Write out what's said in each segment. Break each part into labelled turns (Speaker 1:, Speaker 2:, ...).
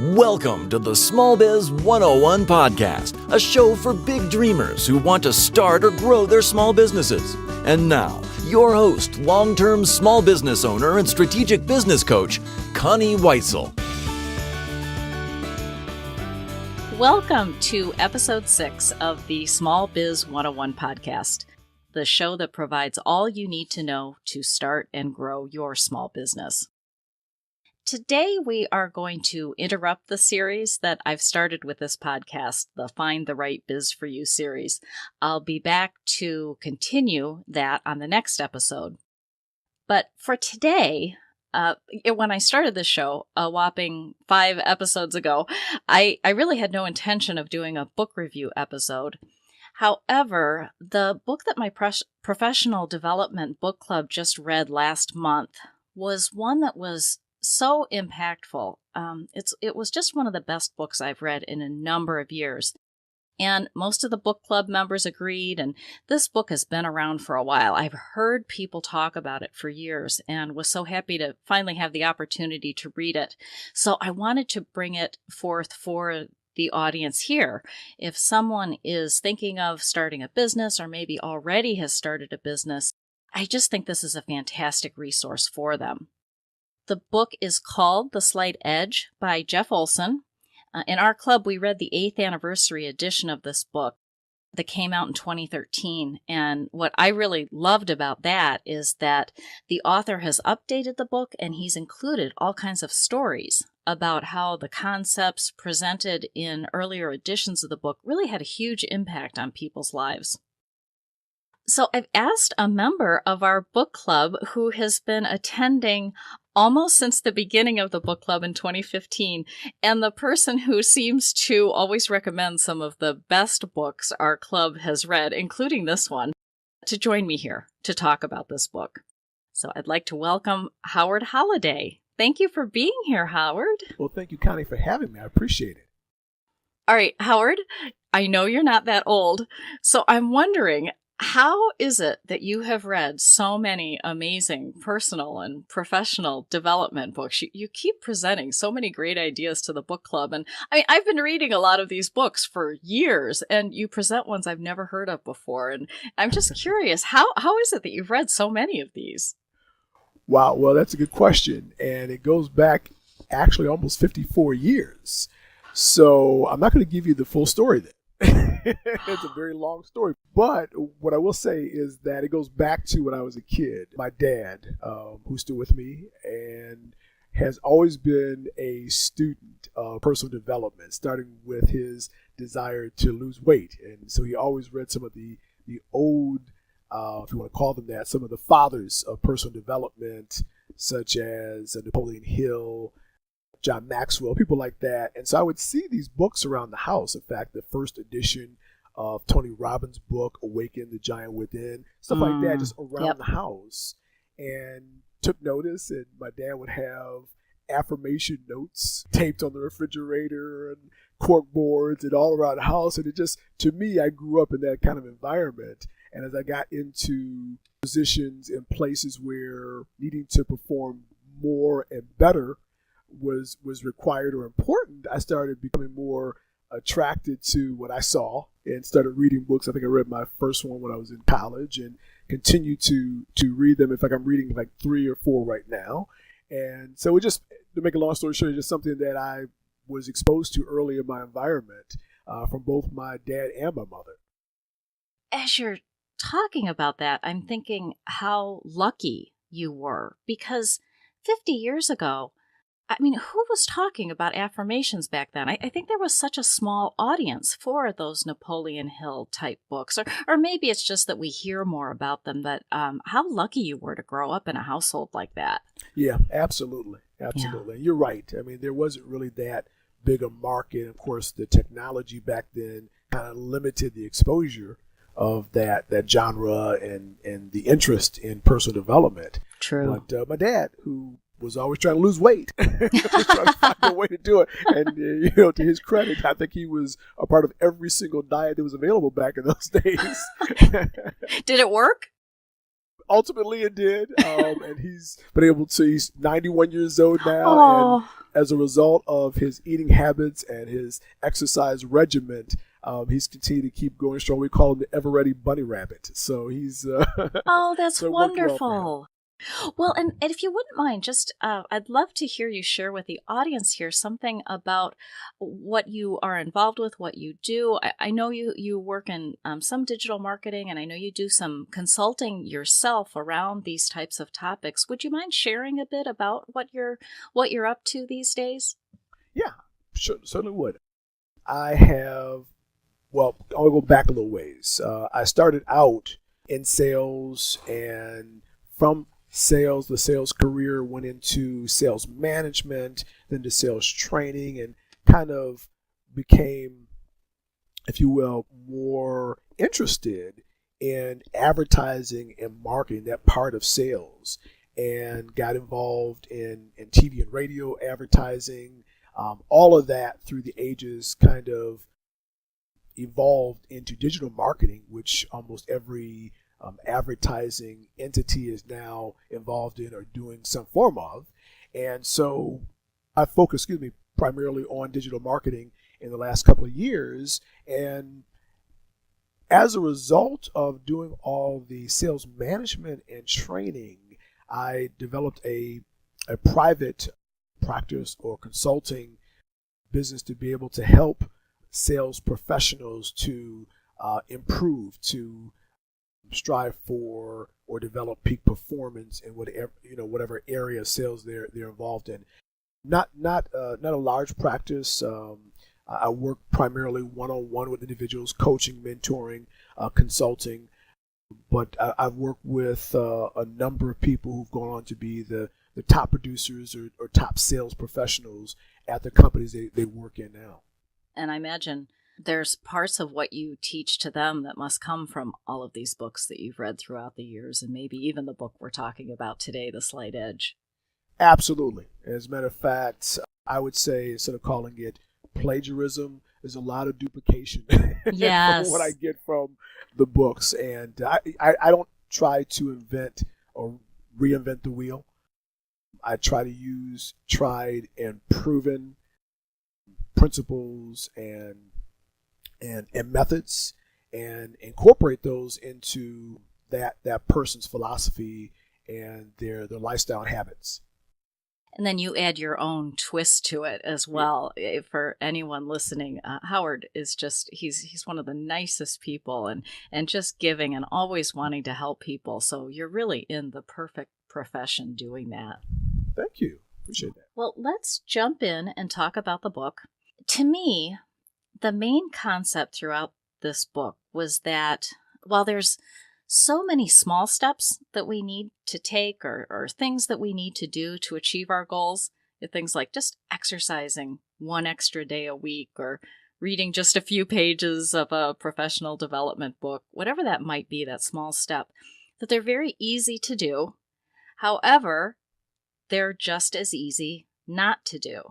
Speaker 1: Welcome to the Small Biz 101 podcast, a show for big dreamers who want to start or grow their small businesses. And now, your host, long-term small business owner and strategic business coach, Connie Weitzel.
Speaker 2: Welcome to episode 6 of the Small Biz 101 podcast, the show that provides all you need to know to start and grow your small business. Today, we are going to interrupt the series that I've started with this podcast, the Find the Right Biz for You series. I'll be back to continue that on the next episode. But for today, when I started this show, a whopping 5 episodes ago, I really had no intention of doing a book review episode. However, the book that my professional development book club just read last month was one that was so impactful. It was just one of the best books I've read in a number of years. And most of the book club members agreed, and this book has been around for a while. I've heard people talk about it for years and was so happy to finally have the opportunity to read it. So I wanted to bring it forth for the audience here. If someone is thinking of starting a business or maybe already has started a business, I just think this is a fantastic resource for them. The book is called The Slight Edge by Jeff Olson. In our club, we read the 8th anniversary edition of this book that came out in 2013. And what I really loved about that is that the author has updated the book and he's included all kinds of stories about how the concepts presented in earlier editions of the book really had a huge impact on people's lives. So I've asked a member of our book club who has been attending almost since the beginning of the book club in 2015, and the person who seems to always recommend some of the best books our club has read, including this one, to join me here to talk about this book. So I'd like to welcome Howard Holliday. Thank you for being here, Howard.
Speaker 3: Well, thank you, Connie, for having me. I appreciate it.
Speaker 2: All right, Howard, I know you're not that old, so I'm wondering, how is it that you have read so many amazing personal and professional development books? You keep presenting so many great ideas to the book club. And I mean, I've been reading a lot of these books for years, and you present ones I've never heard of before. And I'm just curious, how is it that you've read so many of these?
Speaker 3: Wow. Well, that's a good question. And it goes back actually almost 54 years. So I'm not going to give you the full story then. It's a very long story. But what I will say is that it goes back to when I was a kid. My dad, who's still with me and has always been a student of personal development, starting with his desire to lose weight. And so he always read some of the old, if you want to call them that, some of the fathers of personal development, such as Napoleon Hill, John Maxwell, people like that. And so I would see these books around the house. In fact, the first edition of Tony Robbins' book, Awaken the Giant Within, stuff like that, just around the house. And took notice, and my dad would have affirmation notes taped on the refrigerator and cork boards and all around the house. And it just, to me, I grew up in that kind of environment. And as I got into positions in places where needing to perform more and better was required or important, I started becoming more attracted to what I saw and started reading books. I think I read my first one when I was in college and continue to read them. In fact, I'm reading like 3 or 4 right now. And so it just, to make a long story short, it's just something that I was exposed to early in my environment from both my dad and my mother.
Speaker 2: As you're talking about that, I'm thinking how lucky you were, because 50 years ago, I mean, who was talking about affirmations back then? I think there was such a small audience for those Napoleon Hill type books, or maybe it's just that we hear more about them, but how lucky you were to grow up in a household like that. Yeah,
Speaker 3: absolutely. Absolutely. Yeah. You're right. I mean, there wasn't really that big a market. Of course, the technology back then kind of limited the exposure of that genre and the interest in personal development.
Speaker 2: True.
Speaker 3: But my dad, who was always trying to lose weight, was trying to find a way to do it. And, to his credit, I think he was a part of every single diet that was available back in those days.
Speaker 2: Did it work?
Speaker 3: Ultimately, it did. And he's been able to, he's 91 years old now. And as a result of his eating habits and his exercise regimen, he's continued to keep going strong. We call him the ever-ready bunny rabbit. So he's
Speaker 2: Oh, that's
Speaker 3: so it worked well for him.
Speaker 2: wonderful. Well, and if you wouldn't mind, just I'd love to hear you share with the audience here something about what you are involved with, what you do. I know you work in some digital marketing, and I know you do some consulting yourself around these types of topics. Would you mind sharing a bit about what you're up to these days?
Speaker 3: Yeah, sure, certainly would. I have, well, I'll go back a little ways. I started out in sales, and from sales, the sales career went into sales management, then to sales training, and kind of became, if you will, more interested in advertising and marketing, that part of sales, and got involved in TV and radio advertising. All of that through the ages kind of evolved into digital marketing, which almost every advertising entity is now involved in or doing some form of. And so I focus, primarily on digital marketing in the last couple of years. And as a result of doing all the sales management and training, I developed a private practice or consulting business to be able to help sales professionals to improve, to strive for or develop peak performance in whatever area of sales they're involved in. Not a large practice. I work primarily one-on-one with individuals, coaching, mentoring, consulting. But I've worked with a number of people who've gone on to be the top producers or top sales professionals at the companies they work in now.
Speaker 2: And I imagine there's parts of what you teach to them that must come from all of these books that you've read throughout the years, and maybe even the book we're talking about today, The Slight Edge.
Speaker 3: Absolutely. As a matter of fact, I would say, instead of calling it plagiarism, there's a lot of duplication
Speaker 2: Yes.
Speaker 3: from what I get from the books. And I don't try to invent or reinvent the wheel. I try to use tried and proven principles and methods, and incorporate those into that person's philosophy and their lifestyle and habits.
Speaker 2: And then you add your own twist to it as well. Yeah. For anyone listening, Howard is he's one of the nicest people, and just giving and always wanting to help people. So you're really in the perfect profession doing that.
Speaker 3: Thank you. Appreciate that.
Speaker 2: Well, let's jump in and talk about the book. To me, the main concept throughout this book was that while there's so many small steps that we need to take or things that we need to do to achieve our goals, things like just exercising one extra day a week or reading just a few pages of a professional development book, whatever that might be, that small step, that they're very easy to do. However, they're just as easy not to do.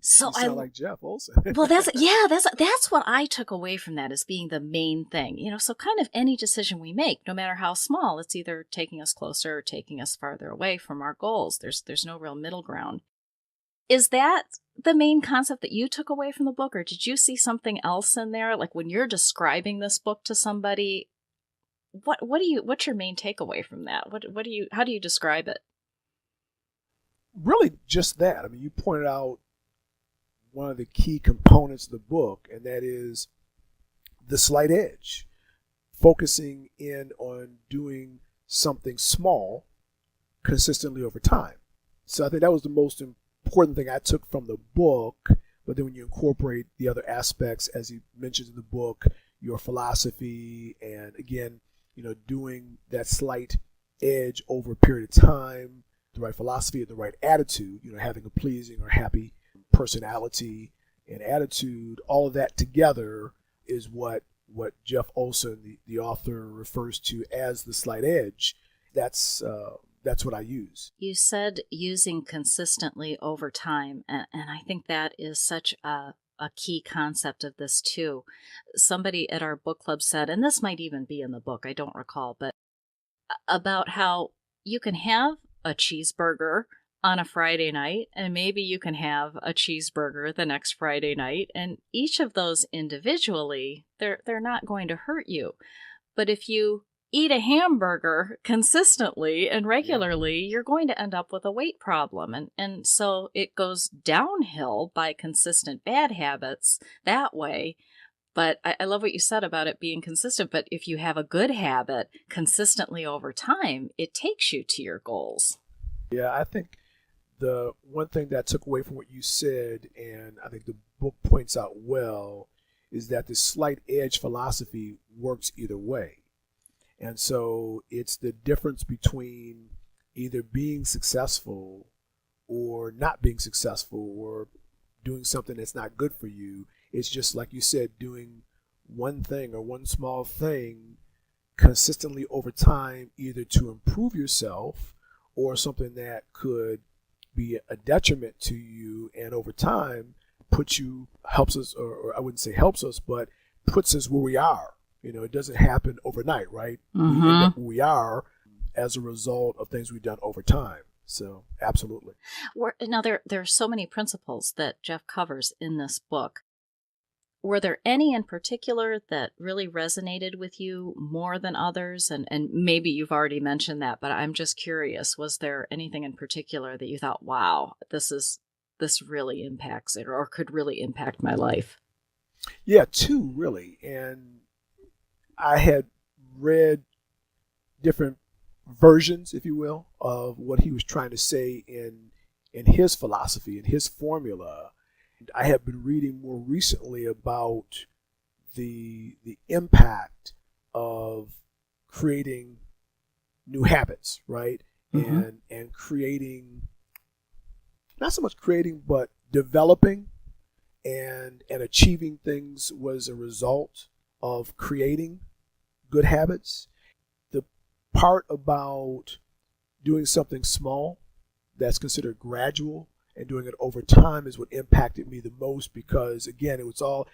Speaker 2: So
Speaker 3: you sound like Jeff also.
Speaker 2: Well, that's what I took away from that as being the main thing. So kind of any decision we make, no matter how small, it's either taking us closer or taking us farther away from our goals. There's no real middle ground. Is that the main concept that you took away from the book, or did you see something else in there? Like when you're describing this book to somebody, what's your main takeaway from that? How do you describe it?
Speaker 3: Really just that. I mean, you pointed out one of the key components of the book, and that is the slight edge, focusing in on doing something small consistently over time. So I think that was the most important thing I took from the book. But then when you incorporate the other aspects, as he mentions in the book, your philosophy, and again, doing that slight edge over a period of time, the right philosophy and the right attitude, having a pleasing or happy personality and attitude, all of that together is what Jeff Olson, the author, refers to as the slight edge. That's what I use.
Speaker 2: You said using consistently over time, and I think that is such a key concept of this too. Somebody at our book club said, and this might even be in the book, I don't recall, but about how you can have a cheeseburger on a Friday night, and maybe you can have a cheeseburger the next Friday night, and each of those individually, they're not going to hurt you. But if you eat a hamburger consistently and regularly, you're going to end up with a weight problem. And so it goes downhill by consistent bad habits that way. But I love what you said about it being consistent. But if you have a good habit consistently over time, it takes you to your goals.
Speaker 3: Yeah, I think the one thing that I took away from what you said, and I think the book points out well, is that the slight edge philosophy works either way. And so it's the difference between either being successful or not being successful or doing something that's not good for you. It's just like you said, doing one thing or one small thing consistently over time, either to improve yourself or something that could be a detriment to you, and over time helps us, or I wouldn't say helps us, but puts us where we are. It doesn't happen overnight, right?
Speaker 2: Mm-hmm.
Speaker 3: We end up where we are as a result of things we've done over time. So absolutely.
Speaker 2: Now, there are so many principles that Jeff covers in this book. Were there any in particular that really resonated with you more than others? And maybe you've already mentioned that, but I'm just curious, was there anything in particular that you thought, wow, this really impacts it, or could really impact my life?
Speaker 3: Yeah, two really. And I had read different versions, if you will, of what he was trying to say in his philosophy, in his formula. I have been reading more recently about the impact of creating new habits, right?
Speaker 2: Mm-hmm.
Speaker 3: And creating, not so much creating, but developing and achieving things was a result of creating good habits. The part about doing something small that's considered gradual and doing it over time is what impacted me the most, because again, it was all,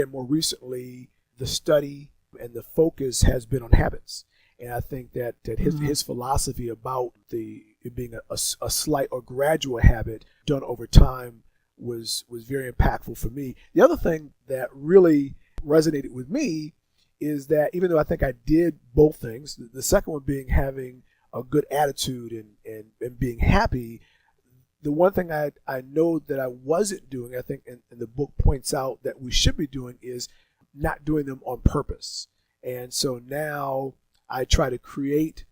Speaker 3: more recently, the study and the focus has been on habits. And I think that his philosophy about it being a slight or gradual habit done over time was very impactful for me. The other thing that really resonated with me is that even though I think I did both things, the second one being having a good attitude and being happy, the one thing I know that I wasn't doing, I think, and the book points out that we should be doing, is not doing them on purpose. And so now I try to create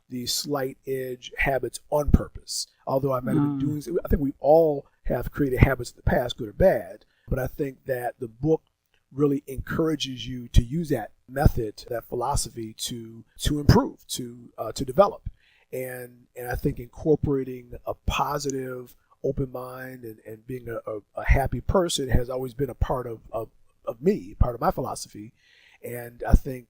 Speaker 3: these slight edge habits on purpose. Although I might have been doing, I think we all have created habits in the past, good or bad. But I think that the book really encourages you to use that method, that philosophy to improve, to develop. And I think incorporating a positive, open mind and being a happy person has always been a part of me, part of my philosophy. And I think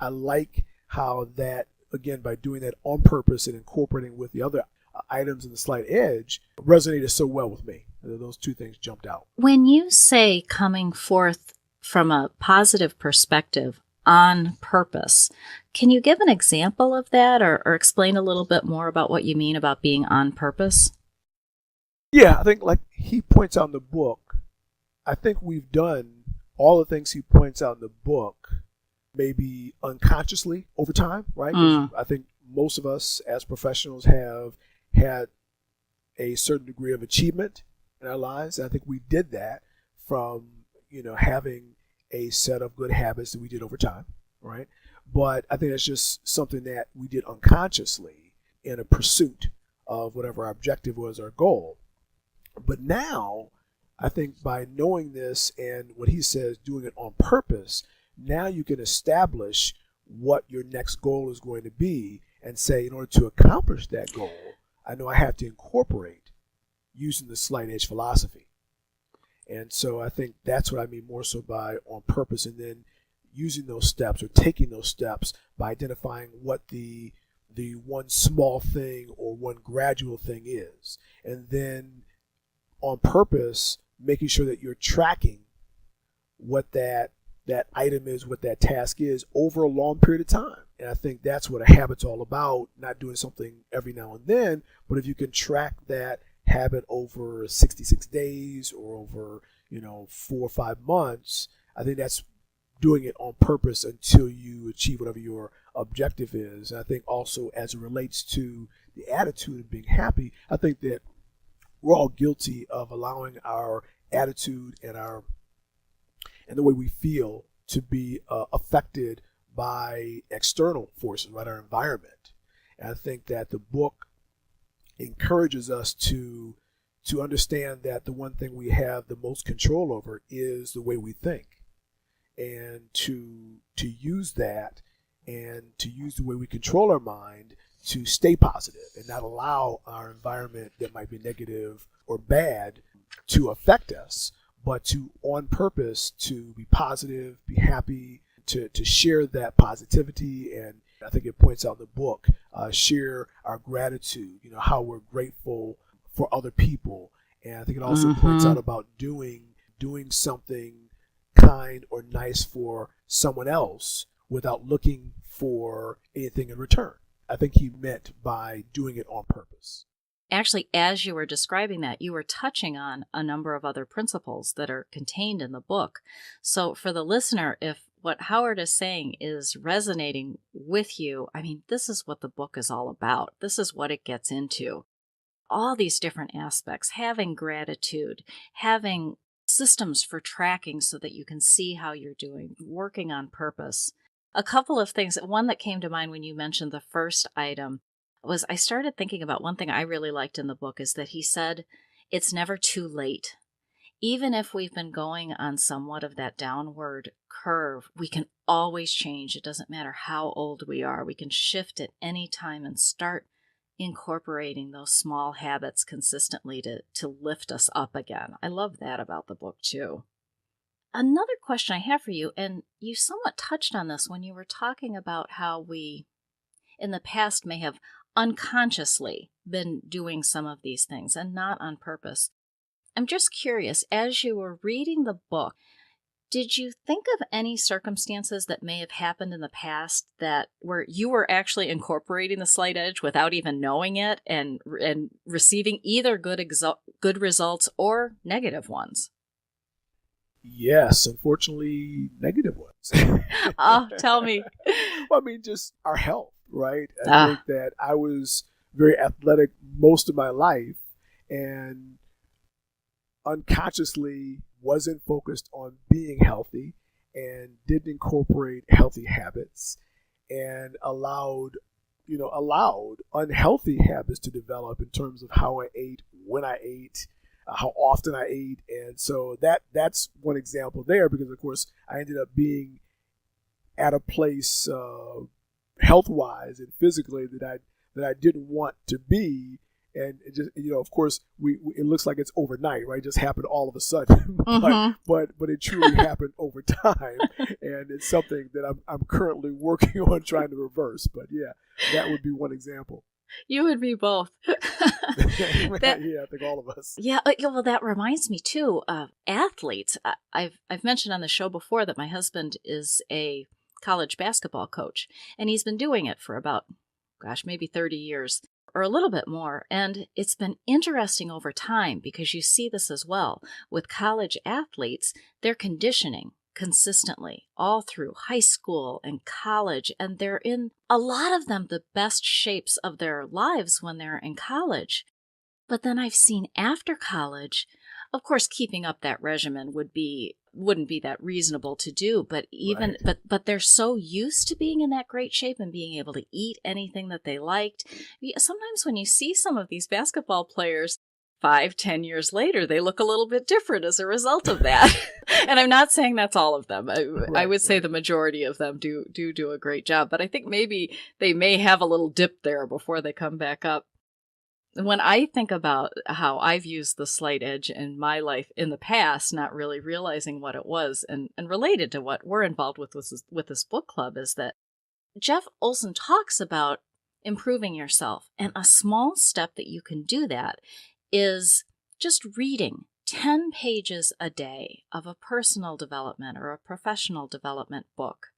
Speaker 3: I like how that, again, by doing that on purpose and incorporating with the other items in the slight edge, resonated so well with me. Those two things jumped out.
Speaker 2: When you say coming forth from a positive perspective on purpose, can you give an example of that, or explain a little bit more about what you mean about being on purpose?
Speaker 3: Yeah, I think like he points out in the book, I think we've done all the things he points out in the book maybe unconsciously over time, right? I think most of us as professionals have had a certain degree of achievement in our lives. And I think we did that from, having a set of good habits that we did over time, right? But I think that's just something that we did unconsciously in a pursuit of whatever our objective was, our goal. But now, I think by knowing this and what he says, doing it on purpose, now you can establish what your next goal is going to be and say, in order to accomplish that goal, I know I have to incorporate using the slight edge philosophy. And so I think that's what I mean more so by on purpose, and then using those steps or taking those steps by identifying what the one small thing or one gradual thing is. And then on purpose, making sure that you're tracking what that item is, what that task is over a long period of time. And I think that's what a habit's all about, not doing something every now and then, but if you can track that habit over 66 days or over, 4 or 5 months, I think that's doing it on purpose until you achieve whatever your objective is. And I think also as it relates to the attitude of being happy, I think that we're all guilty of allowing our attitude and the way we feel to be affected by external forces, right? Our environment. And I think that the book encourages us to understand that the one thing we have the most control over is the way we think, and to use that and to use the way we control our mind to stay positive and not allow our environment that might be negative or bad to affect us, but to on purpose to be positive, be happy, to share that positivity. And I think it points out in the book, share our gratitude, how we're grateful for other people. And I think it also points out about doing something kind or nice for someone else without looking for anything in return. I think he meant by doing it on purpose.
Speaker 2: Actually, as you were describing that, you were touching on a number of other principles that are contained in the book. So for the listener, if what Howard is saying is resonating with you, I mean, this is what the book is all about. This is what it gets into. All these different aspects, having gratitude, having systems for tracking so that you can see how you're doing, working on purpose. A couple of things, one that came to mind when you mentioned the first item was I started thinking about one thing I really liked in the book is that he said, it's never too late. Even if we've been going on somewhat of that downward curve, we can always change. It doesn't matter how old we are. We can shift at any time and start incorporating those small habits consistently to lift us up again. I love that about the book too. Another question I have for you, and you somewhat touched on this when you were talking about how we in the past may have unconsciously been doing some of these things and not on purpose. I'm just curious, as you were reading the book, did you think of any circumstances that may have happened in the past that where you were actually incorporating the slight edge without even knowing it and receiving either good results or negative ones?
Speaker 3: Yes, unfortunately, negative ones.
Speaker 2: Oh, tell me.
Speaker 3: Well, I mean, just our health, right? I think that I was very athletic most of my life and unconsciously wasn't focused on being healthy and didn't incorporate healthy habits and allowed unhealthy habits to develop in terms of how I ate, when I ate, how often I ate. And so that's one example there, because of course I ended up being at a place health-wise and physically that I didn't want to be. And it just, of course, it looks like it's overnight, right? It just happened all of a sudden, but it truly happened over time, and it's something that I'm currently working on trying to reverse. But yeah, that would be one example.
Speaker 2: You and me both.
Speaker 3: Yeah, I think all of us.
Speaker 2: Yeah, well, that reminds me too of athletes. I've mentioned on the show before that my husband is a college basketball coach, and he's been doing it for about, maybe 30 years. Or a little bit more. And it's been interesting over time because you see this as well. With college athletes, they're conditioning consistently all through high school and college. And they're in, a lot of them, the best shapes of their lives when they're in college. But then I've seen after college, of course, keeping up that regimen wouldn't be that reasonable to do, but even right. but they're so used to being in that great shape and being able to eat anything that they liked. Sometimes when you see some of these basketball players 5-10 years later, they look a little bit different as a result of that. And I'm not saying that's all of them. I would say the majority of them do a great job, but I think maybe they may have a little dip there before they come back up. When I think about how I've used the slight edge in my life in the past, not really realizing what it was, and related to what we're involved with this book club, is that Jeff Olson talks about improving yourself. And a small step that you can do that is just reading 10 pages a day of a personal development or a professional development book.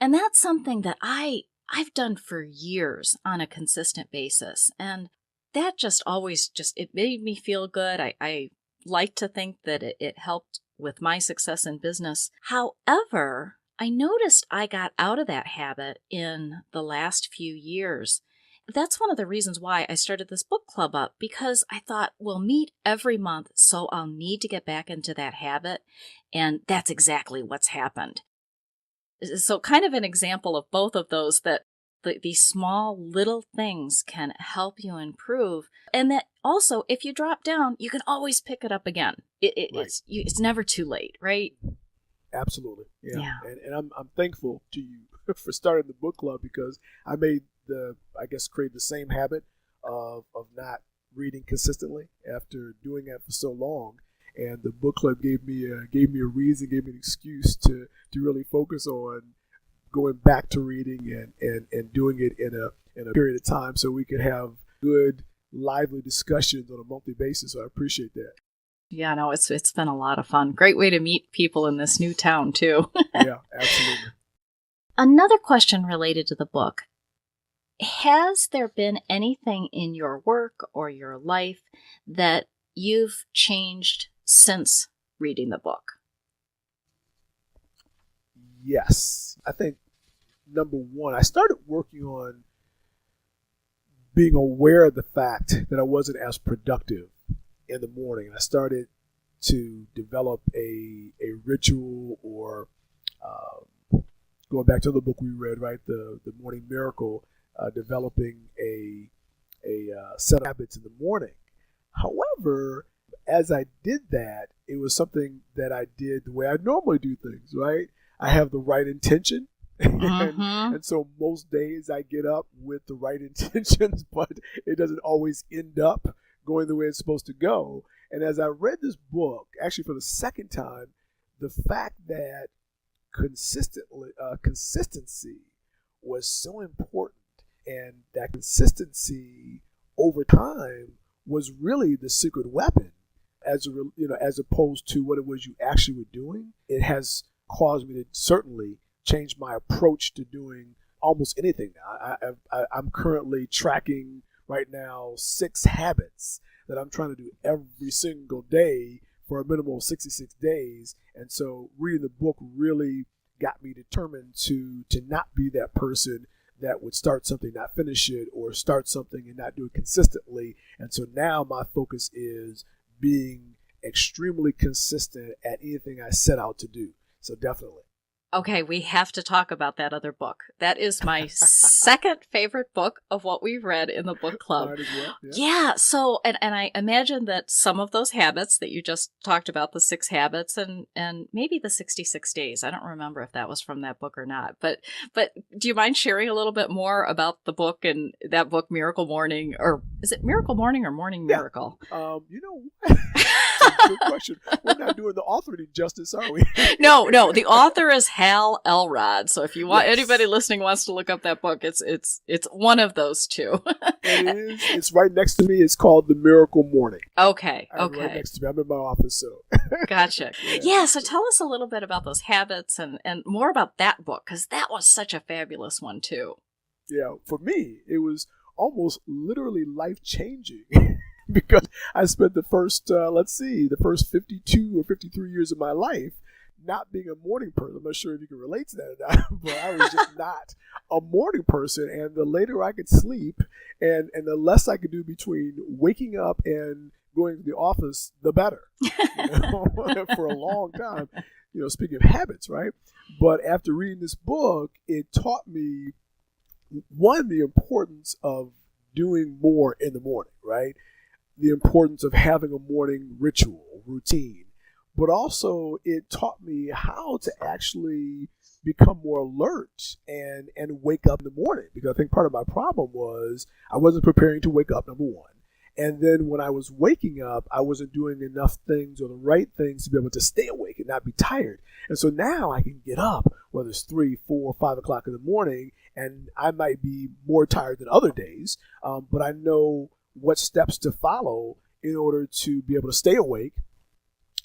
Speaker 2: And that's something that I I've done for years on a consistent basis. And that just always it made me feel good. I like to think that it helped with my success in business. However, I noticed I got out of that habit in the last few years. That's one of the reasons why I started this book club up, because I thought we'll meet every month, so I'll need to get back into that habit. And that's exactly what's happened. So kind of an example of both of those, that these small little things can help you improve. And that also, if you drop down, you can always pick it up again.
Speaker 3: Right.
Speaker 2: It's never too late, right?
Speaker 3: Absolutely. Yeah.
Speaker 2: Yeah.
Speaker 3: And I'm thankful to you for starting the book club, because I made create the same habit of not reading consistently after doing that for so long. And the book club gave me a reason, gave me an excuse to really focus on going back to reading and doing it in a period of time, so we could have good, lively discussions on a monthly basis. So I appreciate that.
Speaker 2: Yeah, no, it's been a lot of fun. Great way to meet people in this new town, too.
Speaker 3: Yeah, absolutely.
Speaker 2: Another question related to the book. Has there been anything in your work or your life that you've changed since reading the book?
Speaker 3: Yes. I think, number one, I started working on being aware of the fact that I wasn't as productive in the morning. I started to develop a ritual, or going back to the book we read, right, the Morning Miracle, developing a set of habits in the morning. However, as I did that, it was something that I did the way I normally do things, right? I have the right intention. And so most days I get up with the right intentions, but it doesn't always end up going the way it's supposed to go. And as I read this book, actually for the second time, the fact that consistency was so important, and that consistency over time was really the secret weapon, as opposed to what it was you actually were doing. It has caused me to certainly change my approach to doing almost anything now. I'm currently tracking right now 6 habits that I'm trying to do every single day for a minimum of 66 days. And so reading the book really got me determined to not be that person that would start something, not finish it, or start something and not do it consistently. And so now my focus is being extremely consistent at anything I set out to do. So definitely.
Speaker 2: Okay, we have to talk about that other book. That is my second favorite book of what we've read in the book club.
Speaker 3: Mine as well, yeah.
Speaker 2: Yeah, so, and I imagine that some of those habits that you just talked about, the 6 habits and maybe the 66 days, I don't remember if that was from that book or not, but do you mind sharing a little bit more about the book and that book, Miracle Morning, or is it Miracle Morning or Morning Miracle?
Speaker 3: Good question. We're not doing the author any justice, are we?
Speaker 2: No, the author is Hal Elrod. So if you want, anybody listening wants to look up that book, it's one of those two.
Speaker 3: It is. It's right next to me. It's called The Miracle Morning.
Speaker 2: Okay.
Speaker 3: Right next to me. I'm in my office, so.
Speaker 2: Gotcha. Yeah. So tell us a little bit about those habits and more about that book, because that was such a fabulous one too.
Speaker 3: Yeah. For me, it was almost literally life-changing. Because I spent the first 52 or 53 years of my life not being a morning person. I'm not sure if you can relate to that or not, but I was just not a morning person. And the later I could sleep and the less I could do between waking up and going to the office, the better, for a long time, speaking of habits, right? But after reading this book, it taught me, one, the importance of doing more in the morning, right? The importance of having a morning ritual, routine, but also it taught me how to actually become more alert and wake up in the morning, because I think part of my problem was I wasn't preparing to wake up, number one. And then when I was waking up, I wasn't doing enough things or the right things to be able to stay awake and not be tired. And so now I can get up, whether it's 3, 4, 5 o'clock in the morning, and I might be more tired than other days, but I know what steps to follow in order to be able to stay awake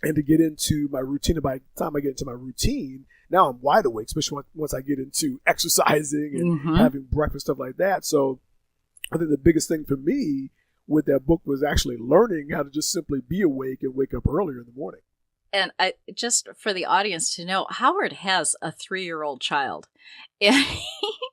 Speaker 3: and to get into my routine. And by the time I get into my routine, now I'm wide awake, especially once I get into exercising and having breakfast, stuff like that. So I think the biggest thing for me with that book was actually learning how to just simply be awake and wake up earlier in the morning.
Speaker 2: And just for the audience to know, Howard has a 3-year-old child. And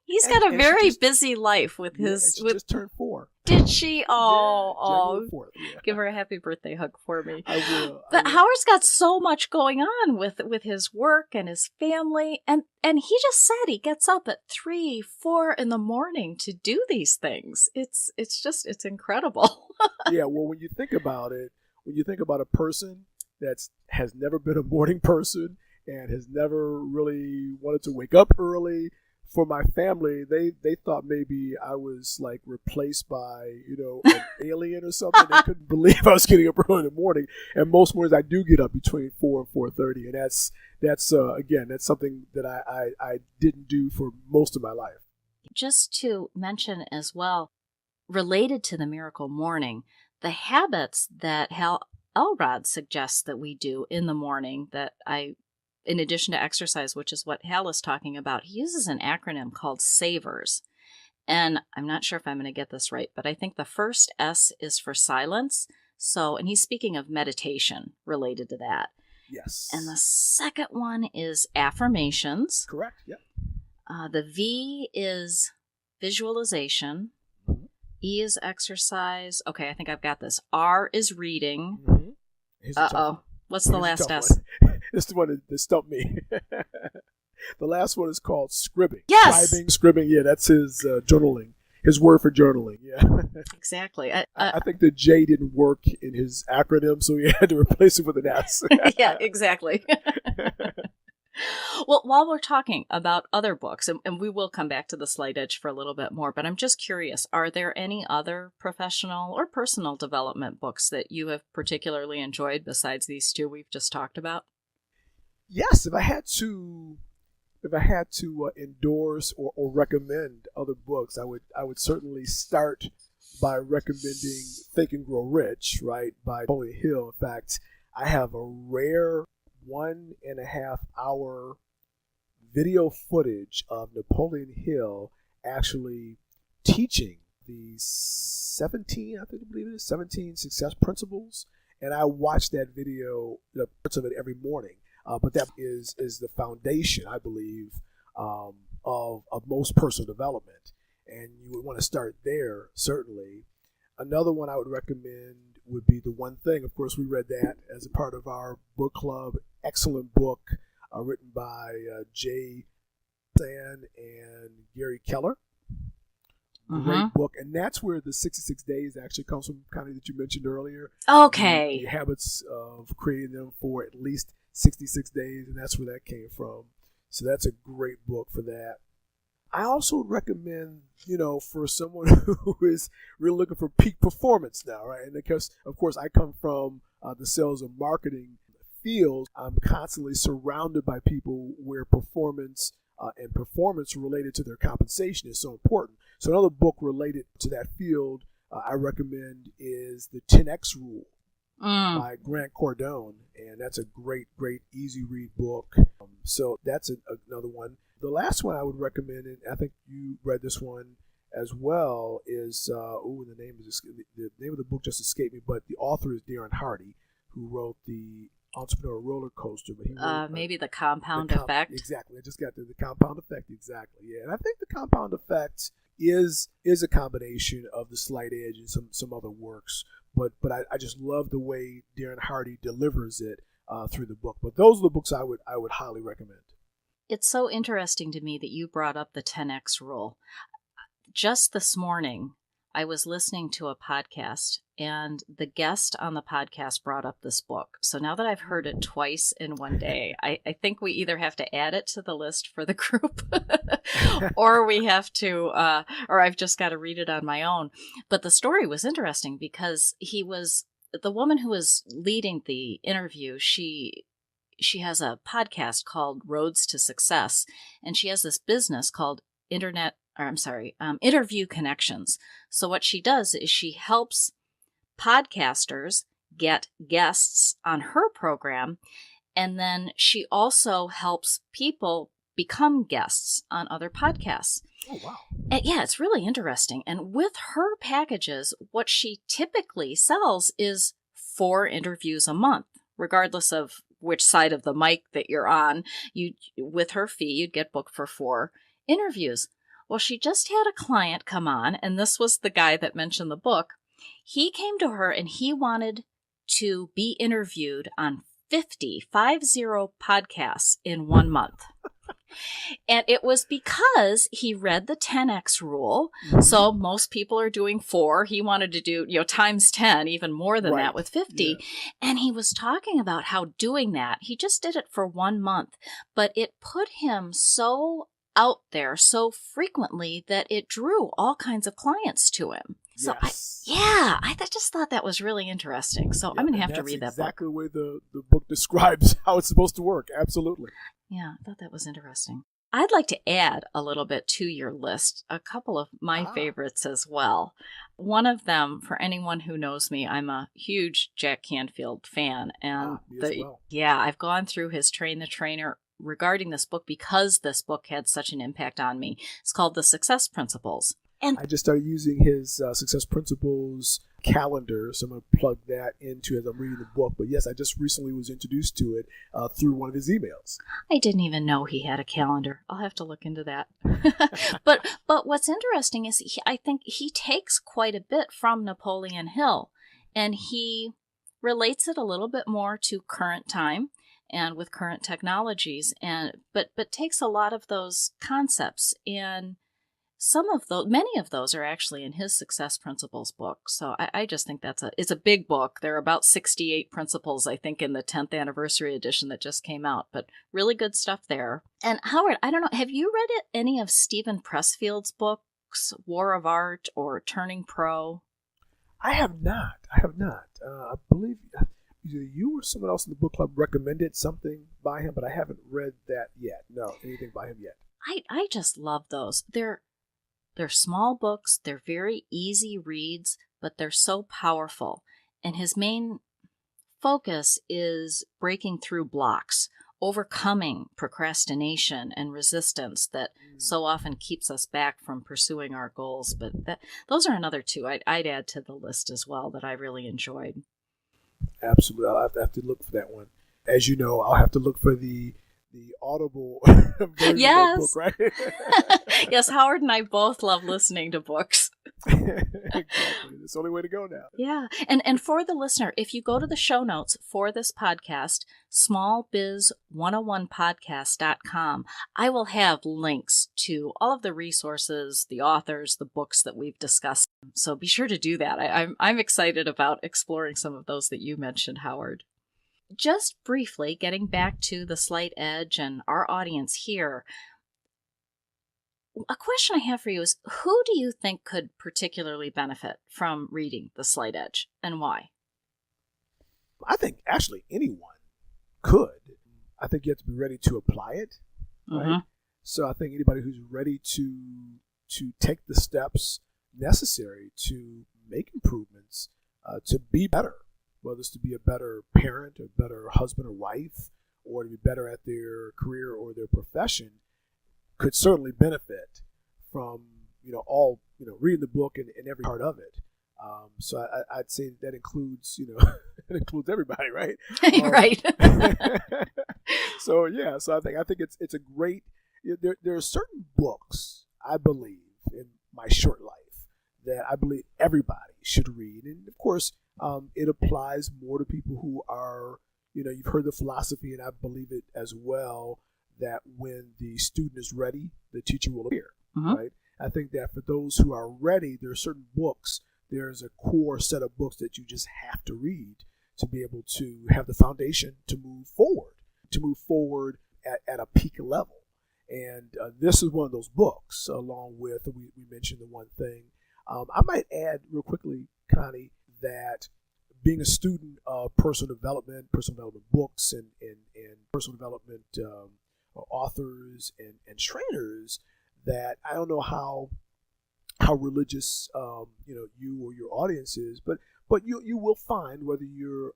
Speaker 2: he's got a very busy life with his...
Speaker 3: She just turned 4.
Speaker 2: Did she? Oh,
Speaker 3: January 4th. Yeah.
Speaker 2: Give her a happy birthday hug for me.
Speaker 3: I will.
Speaker 2: But Howard's got so much going on with his work and his family. And he just said he gets up at 3, 4 in the morning to do these things. It's incredible.
Speaker 3: Yeah, well, when you think about it, when you think about a person that has never been a morning person and has never really wanted to wake up early. For my family, they thought maybe I was like replaced by, an alien or something. They couldn't believe I was getting up early in the morning. And most mornings I do get up between 4 and 4:30. And that's something that I didn't do for most of my life.
Speaker 2: Just to mention as well, related to the Miracle Morning, the habits that Hal Elrod suggests that we do in the morning in addition to exercise, which is what Hal is talking about, he uses an acronym called SAVERS. And I'm not sure if I'm going to get this right, but I think the first S is for silence. And he's speaking of meditation related to that.
Speaker 3: Yes.
Speaker 2: And the second one is affirmations.
Speaker 3: Correct, yeah.
Speaker 2: The V is visualization.
Speaker 3: Mm-hmm.
Speaker 2: E is exercise. Okay, I think I've got this. R is reading.
Speaker 3: Mm-hmm.
Speaker 2: Uh-oh. What's the last S?
Speaker 3: This is the one that stumped me. The last one is called scribbing.
Speaker 2: Yes!
Speaker 3: Scribbing, yeah, that's his journaling. His word for journaling, yeah.
Speaker 2: Exactly.
Speaker 3: I think the J didn't work in his acronym, so he had to replace it with an S.
Speaker 2: Yeah, exactly. Well, while we're talking about other books, and we will come back to the Slight Edge for a little bit more, but I'm just curious, are there any other professional or personal development books that you have particularly enjoyed besides these two we've just talked about?
Speaker 3: Yes, if I had to endorse or recommend other books, I would certainly start by recommending Think and Grow Rich, right, by Napoleon Hill. In fact, I have a rare 1.5 hour video footage of Napoleon Hill actually teaching the 17 success principles, and I watch that video, parts of it every morning. But that is the foundation, I believe, of most personal development, and you would want to start there, certainly. Another one I would recommend would be The One Thing. Of course, we read that as a part of our book club. Excellent book written by Jay Sand and Gary Keller. Great book. And that's where the 66 days actually comes from, kind of that you mentioned earlier.
Speaker 2: Okay.
Speaker 3: The habits of creating them for at least 66 days, and that's where that came from. So that's a great book for that. I also recommend, for someone who is really looking for peak performance now, right? And because, of course, I come from the sales and marketing field. I'm constantly surrounded by people where performance and performance related to their compensation is so important. So another book related to that field I recommend is The 10X Rule by Grant Cardone, and that's a great, easy read book. So that's another one. The last one I would recommend, and I think you read this one as well, is the name of the book just escaped me, but the author is Darren Hardy, who wrote the Entrepreneur Roller Coaster. But he wrote,
Speaker 2: maybe The Compound Effect.
Speaker 3: Exactly, I just got the Compound Effect. Exactly, yeah, and I think the Compound Effect is a combination of the Slight Edge and some other works, but I just love the way Darren Hardy delivers it through the book. But those are the books I would highly recommend.
Speaker 2: It's so interesting to me that you brought up the 10X rule. Just this morning, I was listening to a podcast, and the guest on the podcast brought up this book. So now that I've heard it twice in one day, I think we either have to add it to the list for the group, or we have to, or I've just got to read it on my own. But the story was interesting because the woman who was leading the interview, she has a podcast called Roads to Success, and she has this business called Interview Connections. So what she does is she helps podcasters get guests on her program. And then she also helps people become guests on other podcasts.
Speaker 3: Oh, wow.
Speaker 2: And yeah, it's really interesting. And with her packages, what she typically sells is 4 interviews a month, regardless of which side of the mic that you're on. With her fee, you'd get booked for 4 interviews. Well, she just had a client come on, and this was the guy that mentioned the book. He came to her and he wanted to be interviewed on 50 podcasts in 1 month. And it was because he read the 10X rule. So most people are doing 4. He wanted to do, times 10, even more than that with 50. Yeah. And he was talking about how doing that, he just did it for 1 month, but it put him so out there so frequently that it drew all kinds of clients to him. So
Speaker 3: yes.
Speaker 2: I just thought that was really interesting. So I'm going to have to read that book.
Speaker 3: That's exactly the way the book describes how it's supposed to work. Absolutely.
Speaker 2: Yeah, I thought that was interesting. I'd like to add a little bit to your list, a couple of my favorites as well. One of them, for anyone who knows me, I'm a huge Jack Canfield fan. And I've gone through his Train the Trainer regarding this book because this book had such an impact on me. It's called The Success Principles. And
Speaker 3: I just started using his Success Principles calendar, so I'm going to plug that into as I'm reading the book. But yes, I just recently was introduced to it through one of his emails.
Speaker 2: I didn't even know he had a calendar. I'll have to look into that. But what's interesting is I think he takes quite a bit from Napoleon Hill, and he relates it a little bit more to current time and with current technologies, but takes a lot of those concepts, and many of those are actually in his Success Principles book. So I just think it's a big book. There are about 68 principles, I think, in the 10th anniversary edition that just came out, but really good stuff there. And Howard, I don't know, have you read any of Stephen Pressfield's books, War of Art or Turning Pro?
Speaker 3: I have not. I believe either you or someone else in the book club recommended something by him, but I haven't read that yet. No, anything by him yet.
Speaker 2: I just love those. They're small books, they're very easy reads, but they're so powerful. And his main focus is breaking through blocks, overcoming procrastination and resistance that so often keeps us back from pursuing our goals. But those are another 2 I'd add to the list as well that I really enjoyed.
Speaker 3: Absolutely. I'll have to look for that one. As you know, I'll have to look for the Audible version of that book, right?
Speaker 2: Yes, Howard and I both love listening to books.
Speaker 3: Exactly. It's the only way to go now.
Speaker 2: Yeah. And for the listener, if you go to the show notes for this podcast, smallbiz101podcast.com, I will have links to all of the resources, the authors, the books that we've discussed. So be sure to do that. I'm excited about exploring some of those that you mentioned, Howard. Just briefly, getting back to the Slight Edge and our audience here, a question I have for you is, who do you think could particularly benefit from reading The Slight Edge, and why?
Speaker 3: I think actually anyone could. I think you have to be ready to apply it, right? Mm-hmm. So I think anybody who's ready to take the steps necessary to make improvements, to be better, whether it's to be a better parent, a better husband or wife, or to be better at their career or their profession, could certainly benefit from reading the book and every part of it. So I'd say that includes it includes everybody, right?
Speaker 2: Right.
Speaker 3: So I think it's a great. There are certain books I believe in my short life that I believe everybody should read, and of course. It applies more to people who are, you've heard the philosophy, and I believe it as well, that when the student is ready, the teacher will appear, right? I think that for those who are ready, there are certain books, there's a core set of books that you just have to read to be able to have the foundation to move forward at a peak level. And this is one of those books, along with, we mentioned the one thing. I might add real quickly, Connie, that being a student of personal development books and personal development authors and trainers, that I don't know how religious you or your audience is, but But you will find whether you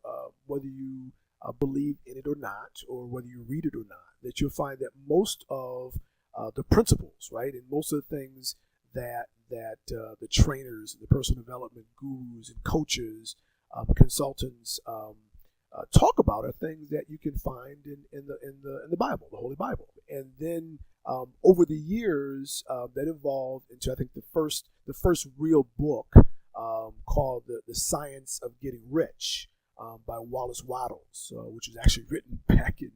Speaker 3: believe in it or not, or whether you read it or not, that you'll find that most of the principles, right, and most of the things that the trainers, the personal development gurus and coaches, consultants talk about are things that you can find in the Bible, the Holy Bible. And then over the years, that evolved into, I think, the first real book called the Science of Getting Rich by Wallace Wattles, which was actually written back in,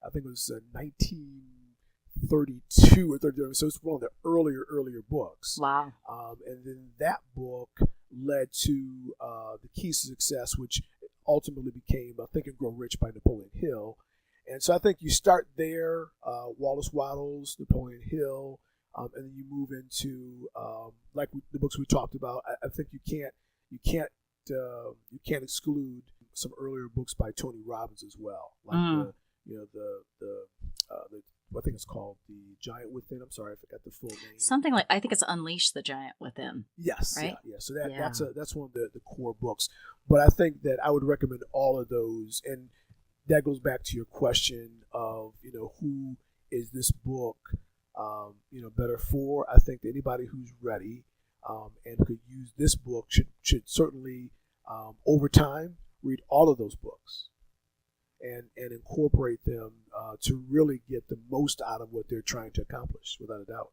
Speaker 3: I think it was 1932 or 33. So it's one of the earlier books.
Speaker 2: Wow.
Speaker 3: And then that book led to The Keys to Success, which ultimately became Think and Grow Rich by Napoleon Hill. And so I think you start there, Wallace Wattles, Napoleon Hill, and then you move into like the books we talked about. I think you can't exclude some earlier books by Tony Robbins as well, like I think it's called The Giant Within. I'm sorry, I forgot the full name.
Speaker 2: Something like, I think it's Unleash the Giant Within.
Speaker 3: Yes,
Speaker 2: right?
Speaker 3: Yeah. So that's one of the core books. But I think that I would recommend all of those, and that goes back to your question of who is this book better for. I think that anybody who's ready and could use this book should certainly over time read all of those books and incorporate them to really get the most out of what they're trying to accomplish, without a doubt.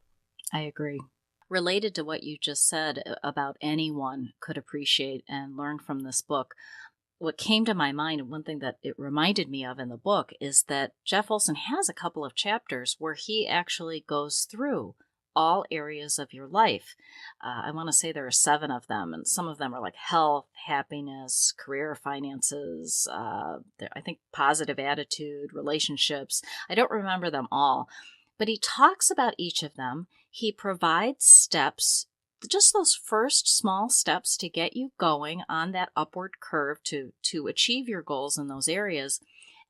Speaker 2: I agree. Related to what you just said about anyone could appreciate and learn from this book, what came to my mind, and one thing that it reminded me of in the book, is that Jeff Olson has a couple of chapters where he actually goes through all areas of your life. I want to say there are 7 of them, and some of them are like health, happiness, career, finances, I think positive attitude, relationships. I don't remember them all, but he talks about each of them. He provides steps, just those first small steps to get you going on that upward curve to achieve your goals in those areas.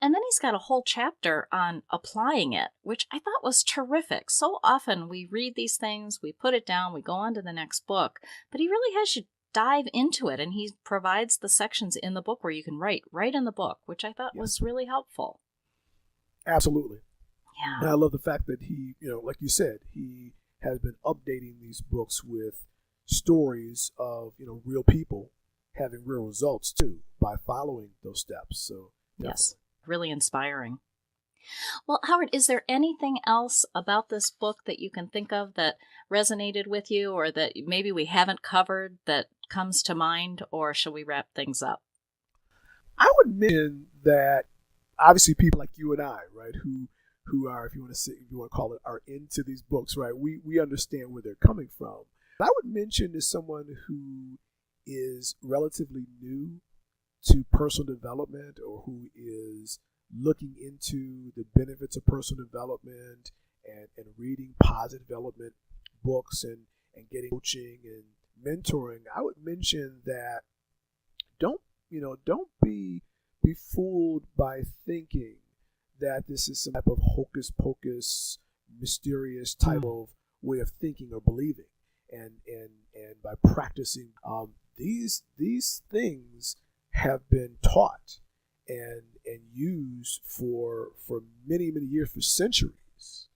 Speaker 2: And then he's got a whole chapter on applying it, which I thought was terrific. So often we read these things, we put it down, we go on to the next book, but he really has you dive into it. And he provides the sections in the book where you can write right in the book, which I thought was really helpful.
Speaker 3: Absolutely.
Speaker 2: Yeah.
Speaker 3: And I love the fact that he, like you said, he has been updating these books with stories of, real people having real results too by following those steps. So definitely.
Speaker 2: Yes. Really inspiring. Well, Howard, is there anything else about this book that you can think of that resonated with you, or that maybe we haven't covered that comes to mind, or shall we wrap things up?
Speaker 3: I would mention that obviously people like you and I, right, who are, if you want to call it, are into these books, right, we understand where they're coming from. I would mention as someone who is relatively new to personal development, or who is looking into the benefits of personal development and reading positive development books and getting coaching and mentoring, I would mention that don't be fooled by thinking that this is some type of hocus pocus, mysterious type of way of thinking or believing, and by practicing these things have been taught and used for many years, for centuries,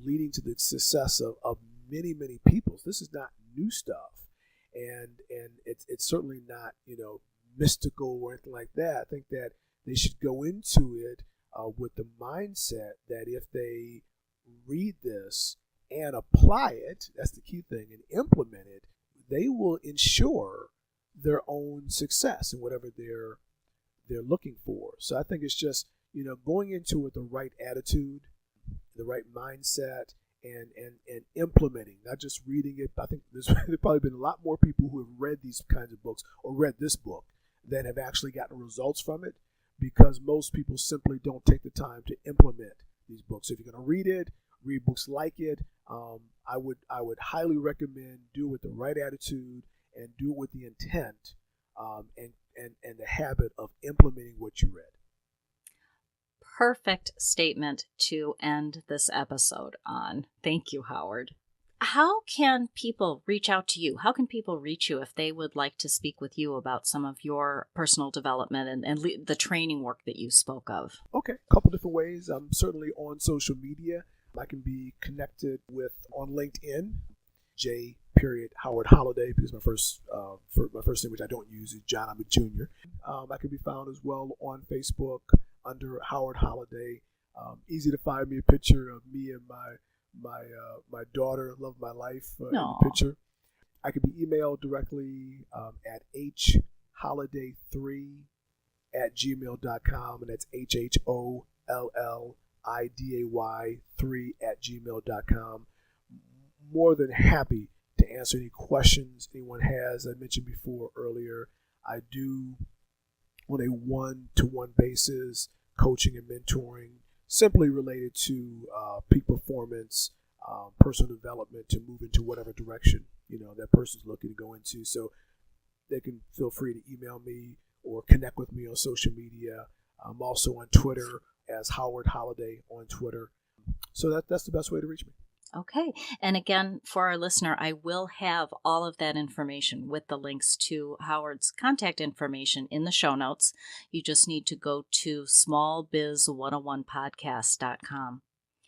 Speaker 3: leading to the success of many peoples. This is not new stuff, and it's certainly not mystical or anything like that. I think that they should go into it with the mindset that if they read this and apply it, that's the key thing, and implement it, they will ensure their own success in whatever they're looking for. So I think it's just going into it with the right attitude, the right mindset, and implementing, not just reading it. I think there's probably been a lot more people who have read these kinds of books or read this book than have actually gotten results from it, because most people simply don't take the time to implement these books. So if you're going to read books like it, I would highly recommend do it with the right attitude and do it with the intent and the habit of implementing what you read.
Speaker 2: Perfect statement to end this episode on. Thank you, Howard. How can people reach out to you? How can people reach you if they would like to speak with you about some of your personal development and the training work that you spoke of?
Speaker 3: Okay, a couple different ways. I'm certainly on social media. I can be connected with on LinkedIn, Howard Holliday, because my first name, which I don't use, is John. I'm a junior. I can be found as well on Facebook under Howard Holliday. Easy to find me a picture of me and my daughter, love of my life, in the picture. I can be emailed directly at hholliday3@gmail.com, and that's HHOLLIDAY3@gmail.com. More than happy to answer any questions anyone has. I mentioned before earlier, I do on a one-to-one basis coaching and mentoring simply related to peak performance, personal development to move into whatever direction that person's looking to go into. So they can feel free to email me or connect with me on social media. I'm also on Twitter as Howard Holliday on Twitter. So that's the best way to reach me.
Speaker 2: Okay. And again, for our listener, I will have all of that information with the links to Howard's contact information in the show notes. You just need to go to smallbiz101podcast.com.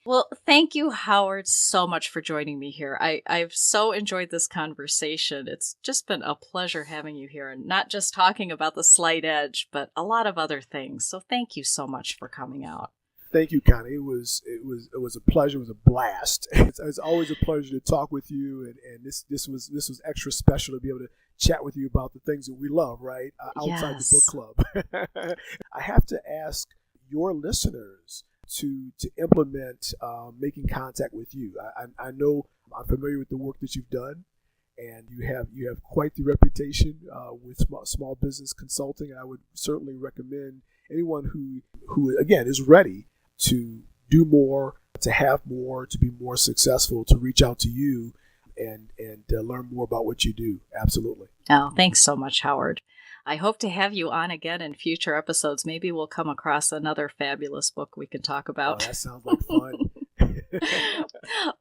Speaker 2: Well, thank you, Howard, so much for joining me here. I've so enjoyed this conversation. It's just been a pleasure having you here, and not just talking about the slight edge, but a lot of other things. So thank you so much for coming out.
Speaker 3: Thank you, Connie. It was a pleasure. It was a blast. It's always a pleasure to talk with you, and this was extra special to be able to chat with you about the things that we love, right? Outside the book club. I have to ask your listeners to implement making contact with you. I know I'm familiar with the work that you've done, and you have quite the reputation with small business consulting. I would certainly recommend anyone who again is ready to do more, to have more, to be more successful, to reach out to you and learn more about what you do. Absolutely.
Speaker 2: Oh, thanks so much, Howard. I hope to have you on again in future episodes. Maybe we'll come across another fabulous book we can talk about.
Speaker 3: Oh, that sounds like fun.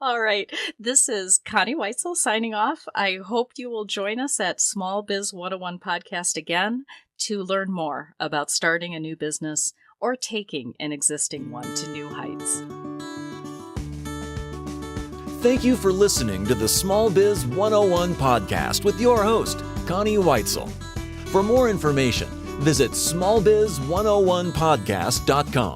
Speaker 2: All right. This is Connie Weitzel signing off. I hope you will join us at Small Biz 101 Podcast again to learn more about starting a new business or taking an existing one to new heights.
Speaker 1: Thank you for listening to the Small Biz 101 podcast with your host, Connie Weitzel. For more information, visit smallbiz101podcast.com.